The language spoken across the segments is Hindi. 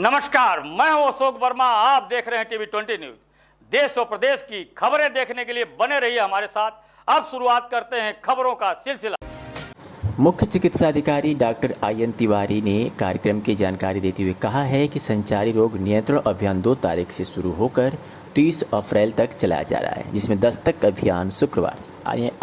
नमस्कार, मैं हूं अशोक वर्मा। आप देख रहे हैं टीवी 20 न्यूज। देश और प्रदेश की खबरें देखने के लिए बने रहिए हमारे साथ। अब शुरुआत करते हैं खबरों का सिलसिला। मुख्य चिकित्सा अधिकारी डॉक्टर आयन तिवारी ने कार्यक्रम की जानकारी देते हुए कहा है कि संचारी रोग नियंत्रण अभियान 2 तारीख से शुरू होकर 30 अप्रैल तक चलाया जा रहा है, जिसमें दस्तक अभियान शुक्रवार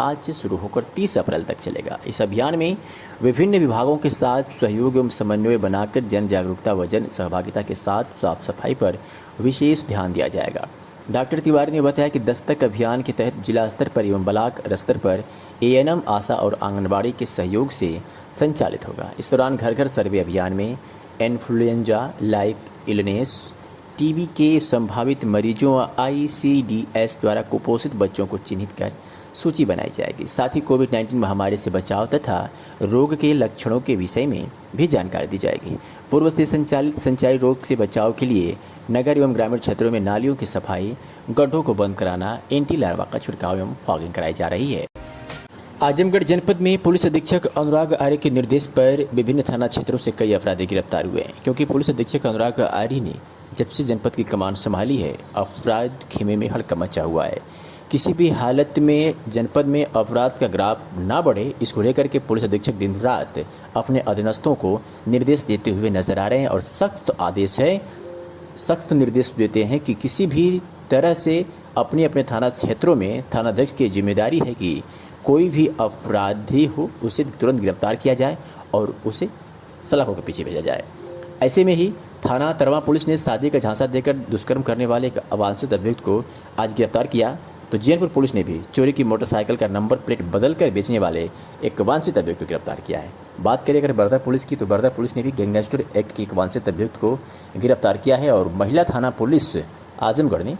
आज से शुरू होकर 30 अप्रैल तक चलेगा। इस अभियान में विभिन्न विभागों के साथ सहयोग एवं समन्वय बनाकर जन जागरूकता व जन सहभागिता के साथ साफ सफाई पर विशेष ध्यान दिया जाएगा। डॉक्टर तिवारी ने बताया कि दस्तक अभियान के तहत जिला स्तर पर एवं ब्लॉक स्तर पर एएनएम, आशा और आंगनबाड़ी के सहयोग से संचालित होगा। इस दौरान घर घर सर्वे अभियान में इन्फ्लुएंजा लाइक इलनेस, टीबी के संभावित मरीजों व आईसीडीएस द्वारा कुपोषित बच्चों को चिन्हित कर सूची बनाई जाएगी। साथ ही कोविड-19 महामारी से बचाव तथा रोग के लक्षणों के विषय में भी जानकारी दी जाएगी। पूर्व से संचालित संचारी रोग से बचाव के लिए नगर एवं ग्रामीण क्षेत्रों में नालियों की सफाई, गड्ढों को बंद कराना, एंटी लार्वा का छिड़काव एवं फॉगिंग कराई जा रही है। आजमगढ़ जनपद में पुलिस अधीक्षक अनुराग आर्य के निर्देश पर विभिन्न थाना क्षेत्रों से कई अपराधी गिरफ्तार हुए हैं, क्योंकि पुलिस अधीक्षक अनुराग आर्य ने जब से जनपद की कमान संभाली है, अपराध खेमे में हड़कंप मचा हुआ है। किसी भी हालत में जनपद में अपराध का ग्राफ ना बढ़े, इसको लेकर के पुलिस अधीक्षक दिन रात अपने अधीनस्थों को निर्देश देते हुए नजर आ रहे हैं और सख्त निर्देश देते हैं कि किसी भी तरह से अपने अपने थाना क्षेत्रों में थानाध्यक्ष की जिम्मेदारी है कि कोई भी अपराधी हो उसे तुरंत गिरफ्तार किया जाए और उसे सलाखों के पीछे भेजा जाए। ऐसे में ही थाना तरवा पुलिस ने शादी का झांसा देकर दुष्कर्म करने वाले एक अवांछित अभियुक्त को आज गिरफ्तार किया। तो जीनपुर पुलिस ने भी चोरी की मोटरसाइकिल का नंबर प्लेट बदलकर बेचने वाले एक वांछित अभियुक्त को गिरफ्तार किया है। बात करें अगर बर्दा पुलिस की, तो बर्दा पुलिस ने भी गैंगस्टर एक्ट की एक वांछित अभियुक्त को गिरफ्तार किया है। और महिला थाना पुलिस आजमगढ़ ने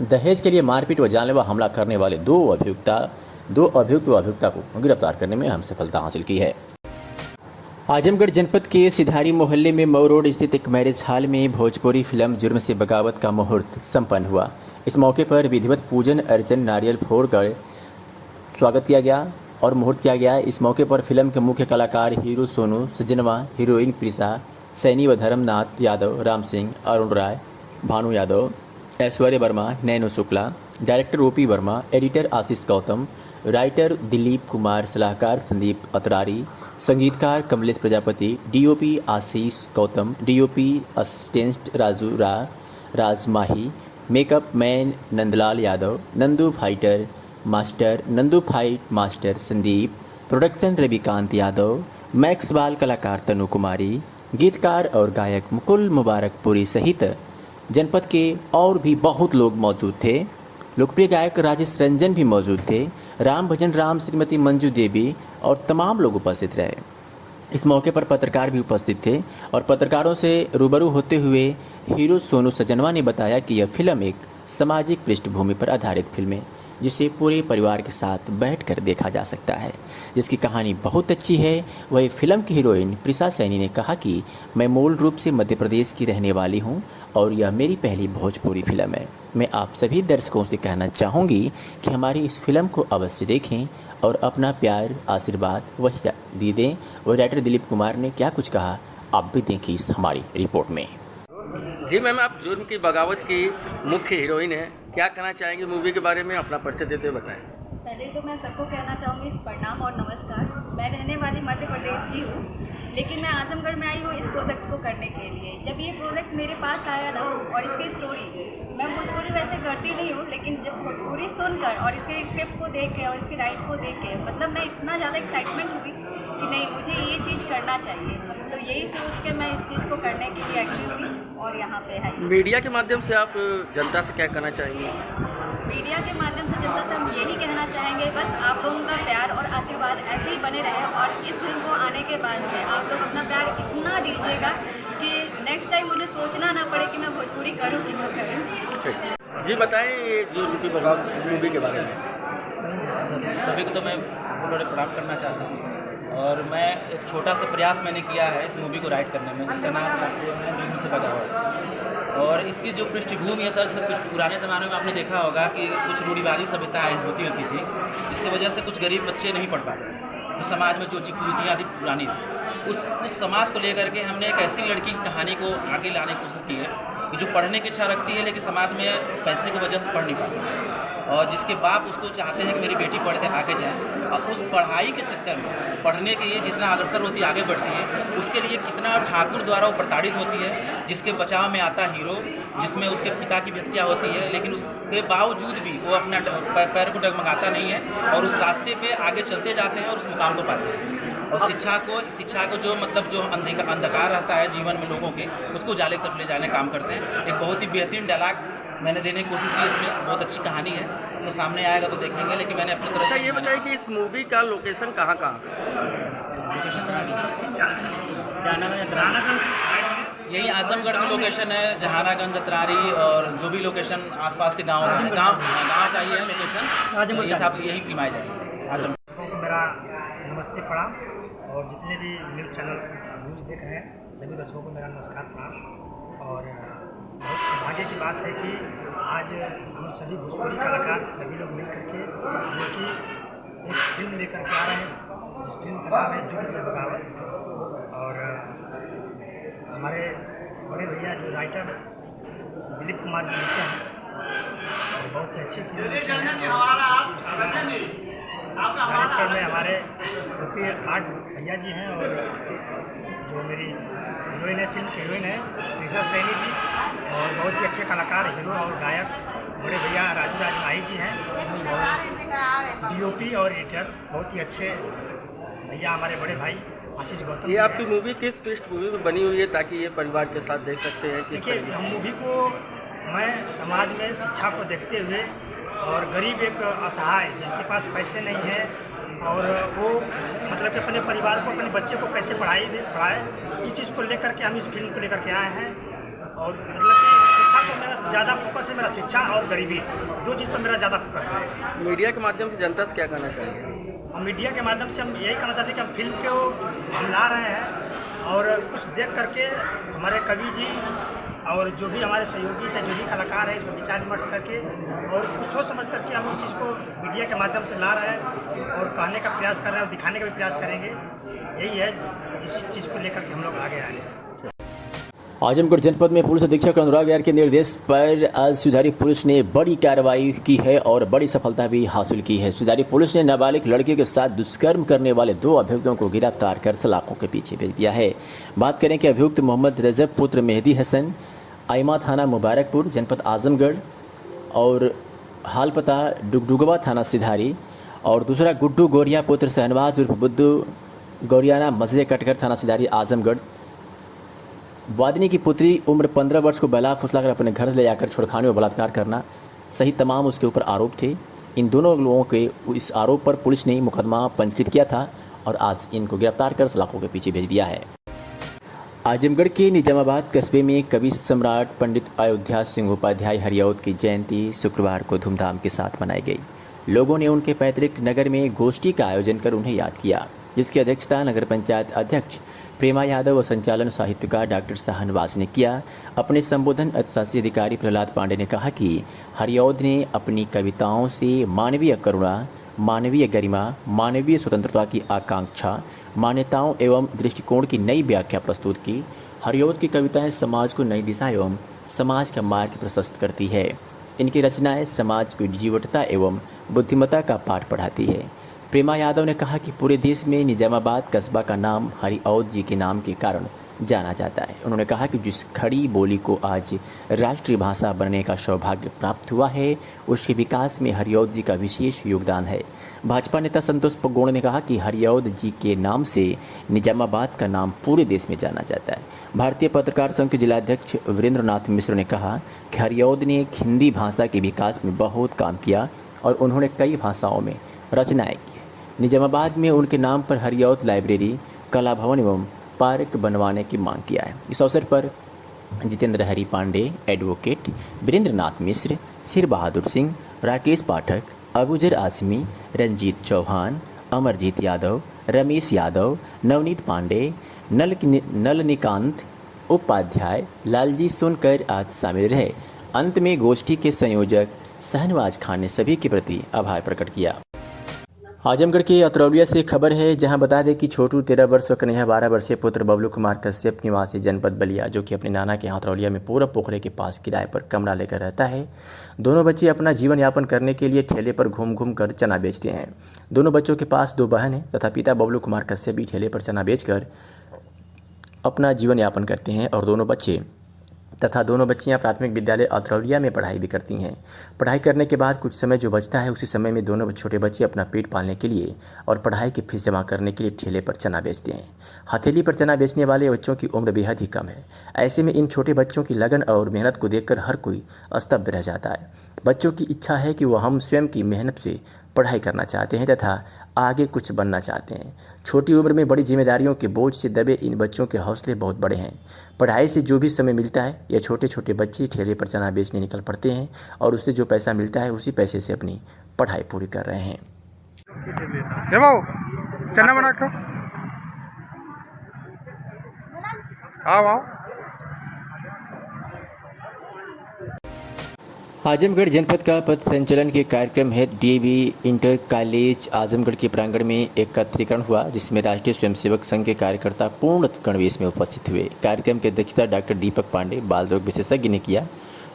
दहेज के लिए मारपीट व जानलेवा हमला करने वाले दो अभियुक्त व अभियुक्ता को गिरफ्तार करने में अहम सफलता हासिल की है। आजमगढ़ जनपद के सिधारी मोहल्ले में मऊ रोड स्थित एक मैरिज हॉल में भोजपुरी फिल्म जुर्म से बगावत का मुहूर्त संपन्न हुआ। इस मौके पर विधिवत पूजन अर्चन नारियल फोड़कर स्वागत किया गया और मुहूर्त किया गया। इस मौके पर फिल्म के मुख्य कलाकार हीरो सोनू सजनवा, हीरोइन प्रिसा, सैनी व Dharmnath Yadav, Ram Singh, Arun Rai, Bhanu Yadav, Aishwarya Verma, Naino Shukla, director OP Verma, editor Ashish Gautam, writer Dilip Kumar, सलाहकार संदीप अतरारी, संगीतकार Kamlesh Prajapati, DOP Ashish Gautam, DOP assistant Raj Mahi, makeup man Nandlal Yadav, Nandu fight master Sandeep, production Ravikant Yadav, मैक्स बाल कलाकार तनु कुमारी, गीतकार और गायक मुकुल मुबारकपुरी सहित जनपद के और भी बहुत लोग मौजूद थे। लोकप्रिय गायक राजेश रंजन भी मौजूद थे। राम भजन राम, श्रीमती मंजू देवी और तमाम लोग उपस्थित रहे। इस मौके पर पत्रकार भी उपस्थित थे और पत्रकारों से रूबरू होते हुए हीरो सोनू सजनवा ने बताया कि यह फिल्म एक सामाजिक पृष्ठभूमि पर आधारित फिल्म है, जिसे पूरे परिवार के साथ बैठकर देखा जा सकता है, जिसकी कहानी बहुत अच्छी है। वही फिल्म की हीरोइन प्रिसा सैनी ने कहा कि मैं मूल रूप से मध्य प्रदेश की रहने वाली हूं और यह मेरी पहली भोजपुरी फिल्म है। मैं आप सभी दर्शकों से कहना चाहूँगी कि हमारी इस फिल्म को अवश्य देखें और अपना प्यार आशीर्वाद वही दे दें। वही राइटर दिलीप कुमार ने क्या कुछ कहा, आप भी देखिए इस हमारी रिपोर्ट में। जी मैम, आप जुर्म की बगावत की मुख्य हीरोइन है, क्या कहना चाहेंगे मूवी के बारे में? अपना परिचय देते हुए बताएं। पहले तो मैं सबको कहना चाहूँगी प्रणाम और नमस्कार। मैं रहने वाली मध्य प्रदेश की हूँ, लेकिन मैं आजमगढ़ में आई हूँ इस प्रोजेक्ट को करने के लिए। जब ये प्रोजेक्ट मेरे पास आया ना, और इसकी स्टोरी, मैं भोजपुरी वैसे करती नहीं हूँ, लेकिन जब भोजपुरी सुनकर और इसके स्क्रिप्ट को देख के और इसकी राइट को देख के मतलब मैं इतना ज़्यादा एक्साइटमेंट हुई कि नहीं, मुझे ये चीज़ करना चाहिए। तो यही सोच के मैं इस चीज़ को करने के लिए एग्री हुई और यहाँ पे है। मीडिया के माध्यम से आप जनता से क्या कहना चाहेंगे? मीडिया के माध्यम से जनता से हम यही कहना चाहेंगे, बस आप लोगों का प्यार और आशीर्वाद ऐसे ही बने रहे और इस फिल्म को आने के बाद से आप लोग अपना प्यार इतना दीजिएगा कि नेक्स्ट टाइम मुझे सोचना ना पड़े कि मैं भोजपुरी करूँ कि न करूँ। जी बताएं ये जुर्म की बगावत मूवी के बारे में। सभी को तो मैं प्रणाम करना चाहता हूँ और मैं एक छोटा सा प्रयास मैंने किया है इस मूवी को राइट करने में, जिसका नाम है जुर्म से बगावत। और इसकी जो पृष्ठभूमि है सर, सब कुछ पुराने ज़माने में आपने देखा होगा कि कुछ रूढ़िवादी सभ्यताएँ होती थी, जिसकी वजह से कुछ गरीब बच्चे नहीं पढ़ पाते। जो समाज में जो कुरीतियाँ थी पुरानी, उस समाज को लेकर के हमने एक ऐसी लड़की की कहानी को आगे लाने की कोशिश की है कि जो पढ़ने की इच्छा रखती है लेकिन समाज में पैसे की वजह से पढ़ नहीं पाती, और जिसके बाप उसको चाहते हैं कि मेरी बेटी पढ़ के आगे जाए, और उस पढ़ाई के चक्कर में पढ़ने के लिए जितना अग्रसर होती है, आगे बढ़ती है, उसके लिए कितना ठाकुर द्वारा वो प्रताड़ित होती है, जिसके बचाव में आता हीरो, जिसमें उसके पिता की हत्या होती है, लेकिन उसके बावजूद भी वो अपना पैर को डगमगाता नहीं है और उस रास्ते पे आगे चलते जाते हैं और उस मुकाम को पाते हैं। और शिक्षा को जो मतलब जो अंधकार रहता है जीवन में लोगों के, उसको उजाले तक ले जाने का काम करते हैं। एक बहुत ही बेहतरीन डायलॉग मैंने देने की कोशिश की, इसमें बहुत अच्छी कहानी है, तो सामने आएगा तो देखेंगे, लेकिन मैंने अपनी तरफ से। ये बताइए कि इस मूवी का लोकेशन कहाँ का? यही आजमगढ़ में लोकेशन है, जहानागंज, अतरारी और जो भी लोकेशन आसपास के गाँव हैं, गाँव चाहिए है लोकेशन, ये सब यही फिल्माई जाएगी। आजमगढ़ मेरा नमस्ते प्रणाम, और जितने भी न्यूज़ चैनल न्यूज़ देख रहे हैं सभी दर्शकों को मेरा नमस्कार प्रणाम। और बहुत सौभाग्य की बात है कि आज हम सभी भोजपुरी कलाकार सभी लोग मिल करके जो कि एक फिल्म लेकर के आ रहे हैं, जिस फिल्म का नाम है जुल्म से बगावत। और हमारे बड़े भैया जो राइटर दिलीप कुमार जी लिखते हैं, और बहुत ही अच्छी फिल्म लिखते हैं। डायरेक्टर में हमारे रुपये 8 भैया जी हैं, और जो मेरी हीरोइन है, फिल्म की हीरोइन है ऋषा सैनी जी, और बहुत ही अच्छे कलाकार हीरो और गायक बड़े भैया राजू राजमाही जी हैं, और DOP और एडिटर बहुत ही अच्छे भैया हमारे बड़े भाई आशीष गौतम। ये आपकी मूवी किस पृष्ठभूमि में बनी हुई है ताकि ये परिवार के साथ देख सकते हैं? देखिए, हम मूवी को मैं समाज में शिक्षा को देखते हुए, और गरीब एक असहाय जिसके पास पैसे नहीं है, और वो मतलब कि अपने परिवार को, अपने बच्चे को कैसे पढ़ाए, इस चीज़ को लेकर के हम इस फिल्म को लेकर के आए हैं। और मतलब शिक्षा को मेरा ज़्यादा फोकस है, मेरा शिक्षा और गरीबी, दो चीज़ पर मेरा ज़्यादा फोकस है। मीडिया के माध्यम से जनता से क्या कहना चाहिए? हम मीडिया के माध्यम से हम यही कहना चाहते हैं कि हम फिल्म को हम ला रहे हैं, और कुछ देख करके हमारे कवि जी और जो भी हमारे सहयोगी थे, जो भी कलाकार हैं, इसको विचार विमर्श करके और कुछ सोच समझ करके हम इस चीज़ को मीडिया के माध्यम से ला रहे हैं और कहने का प्रयास कर रहे हैं और दिखाने का भी प्रयास करेंगे। यही है, इसी चीज़ को लेकर के हम लोग आगे आए हैं। आजमगढ़ जनपद में पुलिस अधीक्षक अनुराग यार के निर्देश पर आज सुधारी पुलिस ने बड़ी कार्रवाई की है और बड़ी सफलता भी हासिल की है। सुधारी पुलिस ने नाबालिग लड़के के साथ दुष्कर्म करने वाले 2 अभियुक्तों को गिरफ्तार कर सलाखों के पीछे भेज दिया है। बात करें कि अभियुक्त मोहम्मद रजब पुत्र मेहदी हसन, आइमा थाना मुबारकपुर जनपद आजमगढ़, और हाल पता डुगडुगवा थाना सिधारी, और दूसरा गुड्डू गोरिया पुत्र शहनवाज उर्फ बुद्धू गौरियाना मस्जिद कटकर थाना सिधारी आजमगढ़। वादिनी की पुत्री उम्र 15 वर्ष को बहला फुसलाकर अपने घर ले जाकर छुड़खाने और बलात्कार करना सहित तमाम उसके ऊपर आरोप थे। इन दोनों लोगों के इस आरोप पर पुलिस ने मुकदमा पंजीकृत किया था और आज इनको गिरफ्तार कर सलाखों के पीछे भेज दिया है। आजमगढ़ के निजामाबाद कस्बे में कवि सम्राट पंडित अयोध्या सिंह उपाध्याय हरियौद की जयंती शुक्रवार को धूमधाम के साथ मनाई गई। लोगों ने उनके पैतृक नगर में गोष्ठी का आयोजन कर उन्हें याद किया, जिसकी अध्यक्षता नगर पंचायत अध्यक्ष प्रेमा यादव और संचालन साहित्यकार डॉक्टर शाहनवाज ने किया। अपने संबोधन अतिशासी अधिकारी प्रहलाद पांडे ने कहा कि हरियौद ने अपनी कविताओं से मानवीय करुणा, मानवीय गरिमा, मानवीय स्वतंत्रता की आकांक्षा, मान्यताओं एवं दृष्टिकोण की नई व्याख्या प्रस्तुत की। हरियौद की कविताएं समाज को नई दिशा एवं समाज का मार्ग प्रशस्त करती है। इनकी रचनाएं समाज को जीवटता एवं बुद्धिमत्ता का पाठ पढ़ाती है। प्रेमा यादव ने कहा कि पूरे देश में निजामाबाद कस्बा का नाम हरिऔध जी के नाम के कारण जाना जाता है। उन्होंने कहा कि जिस खड़ी बोली को आज राष्ट्रीय भाषा बनने का सौभाग्य प्राप्त हुआ है, उसके विकास में हरिऔध जी का विशेष योगदान है। भाजपा नेता संतोष पगोड़ ने कहा कि हरिऔध जी के नाम से निजामाबाद का नाम पूरे देश में जाना जाता है। भारतीय पत्रकार संघ के जिलाध्यक्ष वीरेंद्र नाथ मिश्र ने कहा कि हरिऔध ने हिंदी भाषा के विकास में बहुत काम किया और उन्होंने कई भाषाओं में रचनाएं की। निजामाबाद में उनके नाम पर हरिऔध लाइब्रेरी, कला भवन एवं पार्क बनवाने की मांग किया है। इस अवसर पर जितेंद्र हरि पांडे, एडवोकेट वीरेंद्र नाथ मिश्र, सिर बहादुर सिंह, राकेश पाठक, अबुजर आसमी, रंजीत चौहान, अमरजीत यादव, रमेश यादव, नवनीत पांडे, नलनिकांत उपाध्याय, लालजी सोनकर आज शामिल रहे। अंत में गोष्ठी के संयोजक शहनवाज खान ने सभी के प्रति आभार प्रकट किया। आजमगढ़ के अतरौलिया से खबर है, जहां बता दें कि छोटू 13 वर्ष और कन्हैया 12 वर्षीय पुत्र बबलू कुमार कश्यप निवासी जनपद बलिया, जो कि अपने नाना के अतरौलिया में पूरब पोखरे के पास किराए पर कमरा लेकर रहता है। दोनों बच्चे अपना जीवन यापन करने के लिए ठेले पर घूम घूम कर चना बेचते हैं। दोनों बच्चों के पास 2 बहन हैं तथा पिता बबलू कुमार कश्यप भी ठेले पर चना बेचकर अपना जीवन यापन करते हैं और दोनों बच्चियां प्राथमिक विद्यालय अतरौलिया में पढ़ाई भी करती हैं। पढ़ाई करने के बाद कुछ समय जो बचता है, उसी समय में दोनों छोटे बच्चे अपना पेट पालने के लिए और पढ़ाई की फीस जमा करने के लिए ठेले पर चना बेचते हैं। हथेली पर चना बेचने वाले बच्चों की उम्र बेहद ही कम है। ऐसे में इन छोटे बच्चों की लगन और मेहनत को देखकर हर कोई स्तब्ध रह जाता है। बच्चों की इच्छा है कि वह हम स्वयं की मेहनत से पढ़ाई करना चाहते हैं तथा आगे कुछ बनना चाहते हैं। छोटी उम्र में बड़ी जिम्मेदारियों के बोझ से दबे इन बच्चों के हौसले बहुत बड़े हैं। पढ़ाई से जो भी समय मिलता है, ये छोटे छोटे बच्चे ठेले पर चना बेचने निकल पड़ते हैं और उससे जो पैसा मिलता है उसी पैसे से अपनी पढ़ाई पूरी कर रहे हैं। चना बना के आओ। आजमगढ़ जनपद का पथ संचलन के कार्यक्रम है डीएवी इंटर कॉलेज आजमगढ़ के प्रांगण में एकत्रीकरण हुआ, जिसमें राष्ट्रीय स्वयंसेवक संघ के कार्यकर्ता पूर्ण गणवेश में उपस्थित हुए। कार्यक्रम की अध्यक्षता डॉक्टर दीपक पांडे, बाल रोग विशेषज्ञ ने किया।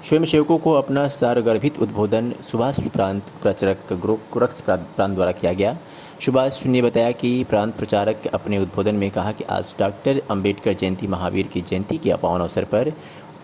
स्वयंसेवकों को अपना सारगर्भित उद्बोधन सुभाष प्रांत प्रचारक गोरक्ष प्रांत द्वारा किया गया। सुभाष ने बताया कि प्रांत प्रचारक अपने उद्बोधन में कहा कि आज डॉक्टर अंबेडकर जयंती महावीर की जयंती के पावन अवसर पर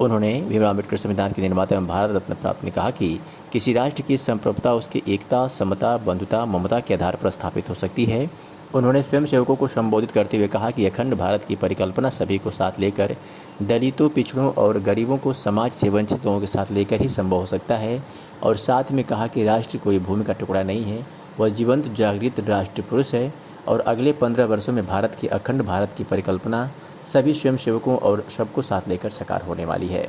उन्होंने भीमराव अम्बेडकर संविधान के निर्माता एवं भारत रत्न प्राप्त ने कहा कि किसी राष्ट्र की संप्रभुता उसकी एकता, समता, बंधुता, ममता के आधार पर स्थापित हो सकती है। उन्होंने स्वयंसेवकों को संबोधित करते हुए कहा कि अखंड भारत की परिकल्पना सभी को साथ लेकर, दलितों, पिछड़ों और गरीबों को समाज से वंचित लोगों के साथ लेकर ही संभव हो सकता है। और साथ में कहा कि राष्ट्र कोई भूमि का टुकड़ा नहीं है, वह जीवंत जागृत राष्ट्र पुरुष है और अगले 15 वर्षों में भारत की अखंड भारत की परिकल्पना सभी स्वयंसेवकों और सबको साथ लेकर साकार होने वाली है।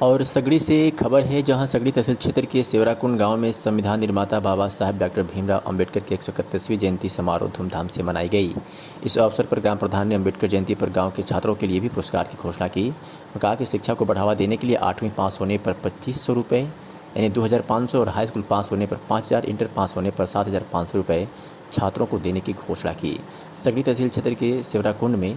और सगड़ी से खबर है, जहां सगड़ी तहसील क्षेत्र के सेवराकुंड गांव में संविधान निर्माता बाबा साहेब डॉक्टर भीमराव अंबेडकर की 131वीं जयंती समारोह धूमधाम से मनाई गई। इस अवसर पर ग्राम प्रधान ने अंबेडकर जयंती पर गांव के छात्रों के लिए भी पुरस्कार की घोषणा की। कहा कि शिक्षा को बढ़ावा देने के लिए 8वीं पास होने पर 2500 रुपये यानी 2500 और हाई स्कूल पास होने पर 5000, इंटर पास होने पर 7500 रुपये छात्रों को देने की घोषणा की। सगड़ी तहसील क्षेत्र के सेवराकुंड में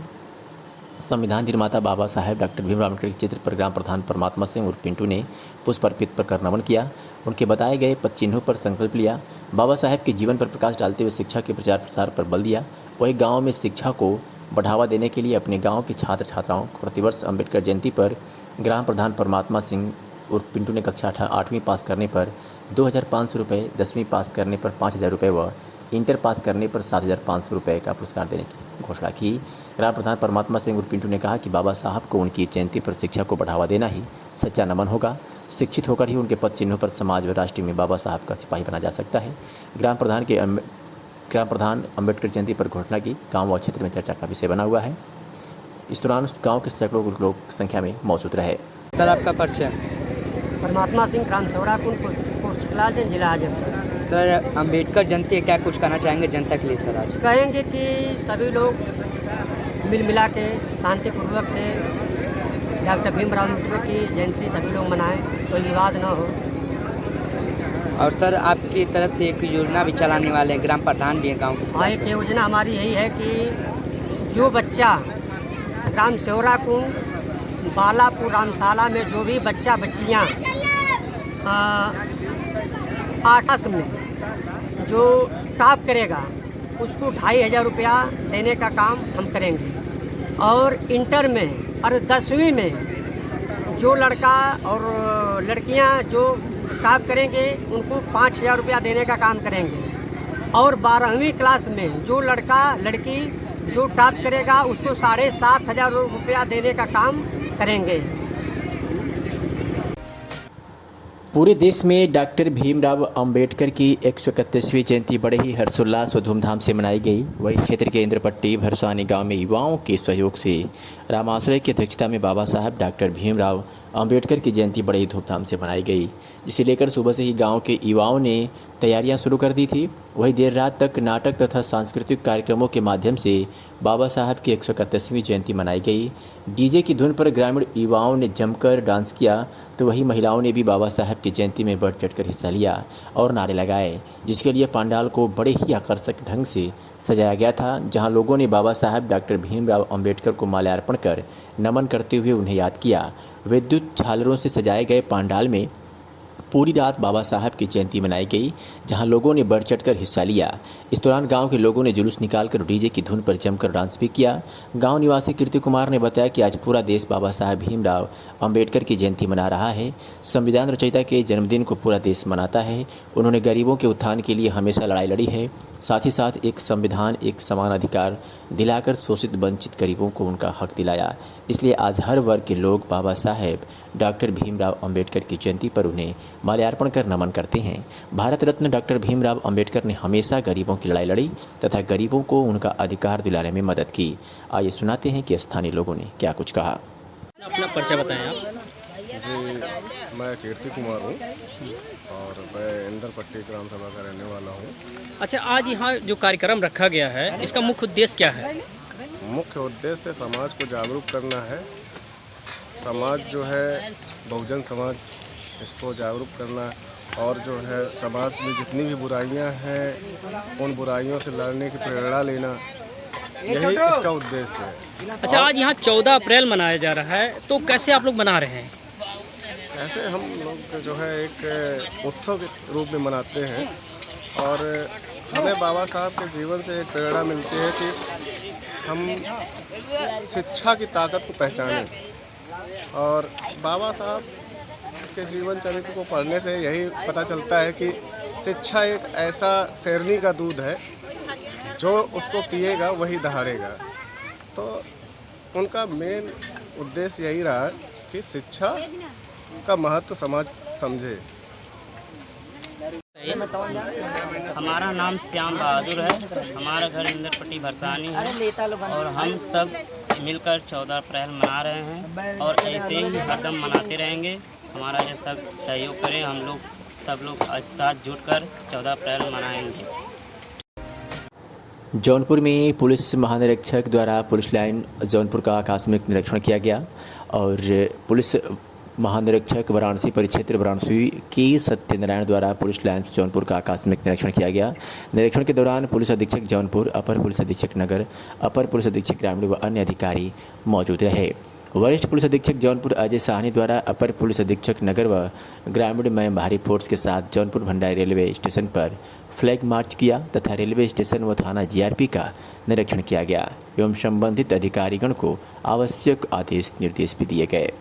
संविधान निर्माता बाबा साहेब डॉक्टर भीमराव अम्बेडकर के चित्र पर ग्राम प्रधान परमात्मा सिंह उर्फ पिंटू ने पुष्प अर्पित कर नमन किया। उनके बताए गए पद चिन्हों पर संकल्प लिया। बाबा साहेब के जीवन पर प्रकाश डालते हुए शिक्षा के प्रचार प्रसार पर बल दिया। वही गांव में शिक्षा को बढ़ावा देने के लिए अपने गांव के छात्र छात्राओं को प्रतिवर्ष अम्बेडकर जयंती पर ग्राम प्रधान परमात्मा सिंह उर्फ पिंटू ने कक्षा 8वीं पास करने पर 2500 रुपये, 10वीं पास करने पर 5000 रुपये व इंटर पास करने पर 7500 रुपये का पुरस्कार देने की घोषणा की। ग्राम प्रधान परमात्मा सिंह उर्फ पिंटू ने कहा कि बाबा साहब को उनकी जयंती पर शिक्षा को बढ़ावा देना ही सच्चा नमन होगा। शिक्षित होकर ही उनके पद चिन्हों पर समाज व राष्ट्र में बाबा साहब का सिपाही बना जा सकता है। ग्राम प्रधान अम्बेडकर जयंती पर घोषणा की गाँव व क्षेत्र में चर्चा का विषय बना हुआ है। इस दौरान गाँव के सैकड़ों लोग संख्या में मौजूद रहे। सर, आपका परिचय? परमात्मा सिंह, ग्राम सेवराकुंड, पोस्ट क्लास, जिला आजमगढ़। सर, अम्बेडकर जयंती क्या कुछ कहना चाहेंगे जनता के लिए? सर, आज कहेंगे कि सभी लोग मिल मिला के शांतिपूर्वक से डॉक्टर भीमराव अम्बेडकर की जयंती सभी लोग मनाएं, कोई विवाद न हो। और सर, आपकी तरफ से एक योजना भी चलाने वाले हैं, ग्राम प्रधान भी है गाँव के। हाँ, एक योजना हमारी यही है कि जो बच्चा ग्राम सेवराकुंड, बालापुर, रामशाला में जो भी बच्चियाँ 8 में जो टॉप करेगा उसको 2500 रुपया देने का काम हम करेंगे। और इंटर में और 10वीं में जो लड़का और लड़कियां जो टॉप करेंगे उनको 5000 रुपया देने का काम करेंगे। और 12वीं क्लास में जो लड़का लड़की जो टॉप करेगा उसको 7500 रुपया देने का काम करेंगे। पूरे देश में डॉक्टर भीमराव अंबेडकर की 131वीं जयंती बड़े ही हर्षोल्लास व धूमधाम से मनाई गई। वही क्षेत्र के इंद्रपट्टी भरसानी गांव में युवाओं के सहयोग से रामाश्रय की अध्यक्षता में बाबा साहब डॉक्टर भीमराव अंबेडकर की जयंती बड़े ही धूमधाम से मनाई गई, जिसे लेकर सुबह से ही गांव के युवाओं ने तैयारियां शुरू कर दी थी। वही देर रात तक नाटक तथा सांस्कृतिक कार्यक्रमों के माध्यम से बाबा साहब की 131वीं जयंती मनाई गई। डीजे की धुन पर ग्रामीण युवाओं ने जमकर डांस किया, तो वही महिलाओं ने भी बाबा साहब की जयंती में बढ़ चढ़कर हिस्सा लिया और नारे लगाए, जिसके लिए पंडाल को बड़े ही आकर्षक ढंग से सजाया गया था, जहां लोगों ने बाबा साहब डॉक्टर भीमराव अंबेडकर को माल्यार्पण कर नमन करते हुए उन्हें याद किया। विद्युत झालरों से सजाए गए पंडाल में पूरी रात बाबा साहब की जयंती मनाई गई, जहां लोगों ने बढ़ चढ़कर हिस्सा लिया। इस दौरान गांव के लोगों ने जुलूस निकालकर डीजे की धुन पर जमकर डांस भी किया। गांव निवासी कीर्ति कुमार ने बताया कि आज पूरा देश बाबा साहब भीमराव अंबेडकर की जयंती मना रहा है। संविधान रचयिता के जन्मदिन को पूरा देश मनाता है। उन्होंने गरीबों के उत्थान के लिए हमेशा लड़ाई लड़ी है। साथ ही साथ एक संविधान, एक समान अधिकार दिलाकर शोषित वंचित गरीबों को उनका हक दिलाया। इसलिए आज हर वर्ग के लोग बाबा साहेब डॉक्टर भीमराव अंबेडकर की जयंती पर उन्हें माल्यार्पण कर नमन करते हैं। भारत रत्न डॉक्टर भीमराव अंबेडकर ने हमेशा गरीबों की लड़ाई लड़ी तथा गरीबों को उनका अधिकार दिलाने में मदद की। आइए सुनाते हैं कि स्थानीय लोगों ने क्या कुछ कहा। अपना परिचय बताएं आप। जी, मैं कीर्ति कुमार हूँ और मैं इंद्रपट्टी ग्राम सभा का रहने वाला हूँ। अच्छा, आज यहाँ जो कार्यक्रम रखा गया है, इसका मुख्य उद्देश्य क्या है? मुख्य उद्देश्य समाज को जागरूक करना है। समाज जो है बहुजन समाज, इसको जागरूक करना और जो है समाज में जितनी भी बुराइयां हैं उन बुराइयों से लड़ने की प्रेरणा लेना, यही इसका उद्देश्य है। अच्छा, आज यहाँ 14 अप्रैल मनाया जा रहा है, तो कैसे आप लोग मना रहे हैं? ऐसे हम लोग जो है एक उत्सव के रूप में मनाते हैं और हमें बाबा साहब के जीवन से एक प्रेरणा मिलती है कि हम शिक्षा की ताकत को पहचानें और बाबा साहब के जीवन चरित्र को पढ़ने से यही पता चलता है कि शिक्षा एक ऐसा शेरनी का दूध है जो उसको पिएगा वही दहाड़ेगा। तो उनका मेन उद्देश्य यही रहा कि शिक्षा का महत्व समाज समझे। हमारा नाम श्याम बहादुर है, हमारा घर इंद्रपट्टी भरसानी है और हम सब मिलकर 14 अप्रैल मना रहे हैं और ऐसे ही हरदम मनाते रहेंगे। हमारा ये सब सहयोग करें, हम लोग सब लोग आज साथ जुटकर 14 अप्रैल मनाएंगे। जौनपुर में पुलिस महानिरीक्षक द्वारा पुलिस लाइन जौनपुर का आकस्मिक निरीक्षण किया गया और पुलिस महानिरीक्षक वाराणसी परिक्षेत्र वाराणसी के सत्यनारायण द्वारा पुलिस लाइन जौनपुर का आकस्मिक निरीक्षण किया गया। निरीक्षण के दौरान पुलिस अधीक्षक जौनपुर, अपर पुलिस अधीक्षक नगर, अपर पुलिस अधीक्षक ग्रामीण व अन्य अधिकारी मौजूद रहे। वरिष्ठ पुलिस अधीक्षक जौनपुर अजय साहनी द्वारा अपर पुलिस अधीक्षक नगर व ग्रामीण में भारी फोर्स के साथ जौनपुर भंडारी रेलवे स्टेशन पर फ्लैग मार्च किया तथा रेलवे स्टेशन व थाना जीआरपी का निरीक्षण किया गया एवं संबंधित अधिकारीगण को आवश्यक आदेश निर्देश भी दिए गए।